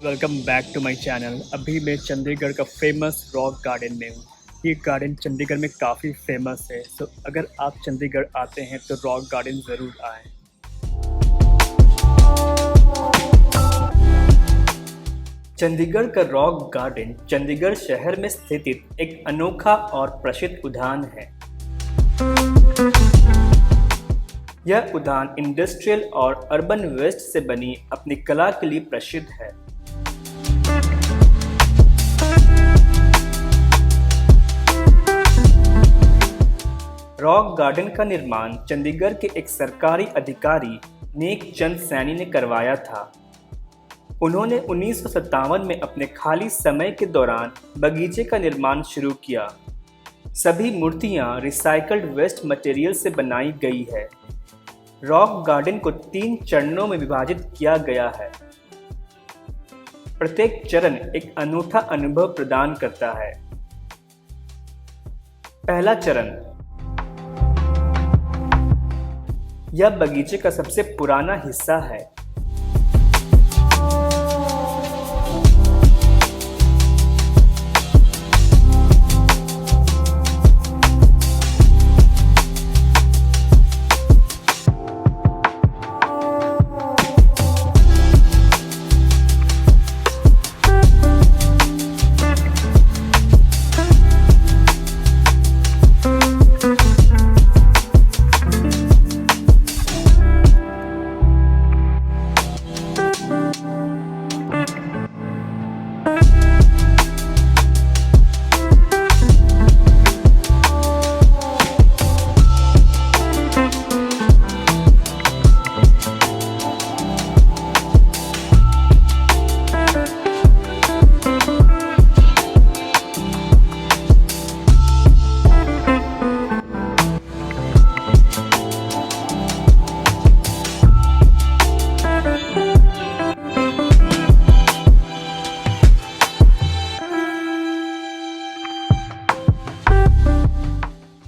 Welcome back to my channel. अभी मैं चंडीगढ़ का फेमस रॉक गार्डन में हूँ। ये गार्डन चंडीगढ़ में काफ़ी फेमस है। अगर आप चंडीगढ़ आते हैं तो रॉक गार्डन ज़रूर आएँ। चंडीगढ़ का रॉक गार्डन चंडीगढ़ शहर में स्थित एक अनोखा और प्रसिद्ध उद्यान है। यह उद्यान इंडस्ट्रियल और अर्बन वेस्ट से बनी अपनी कला के लिए प्रसिद्ध है। रॉक गार्डन का निर्माण चंडीगढ़ के एक सरकारी अधिकारी नेक चंद सैनी ने करवाया था। उन्होंने 1957 में अपने खाली समय के दौरान बगीचे का निर्माण शुरू किया। सभी मूर्तियां रिसाइकल्ड वेस्ट मटेरियल से बनाई गई है। रॉक गार्डन को 3 चरणों में विभाजित किया गया है। प्रत्येक चरण एक अनूठा अनुभव प्रदान करता है। पहला चरण। यह बगीचे का सबसे पुराना हिस्सा है।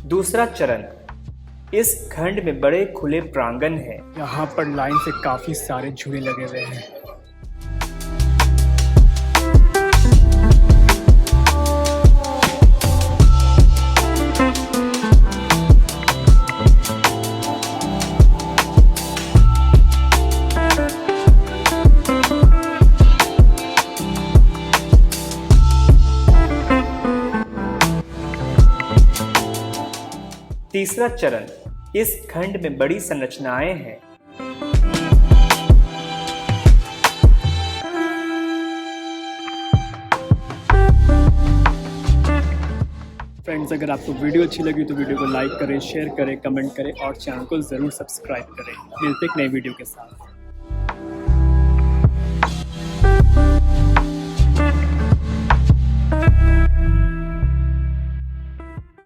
दूसरा चरण। इस खंड में बड़े खुले प्रांगण हैं। यहाँ पर लाइन से काफी सारे झूले लगे हुए हैं। तीसरा चरण। इस खंड में बड़ी संरचनाएं हैं। फ्रेंड्स, अगर आपको वीडियो अच्छी लगी तो वीडियो को लाइक करें, शेयर करें, कमेंट करें और चैनल को ज़रूर सब्सक्राइब करें। मिलते हैं एक नई वीडियो के साथ।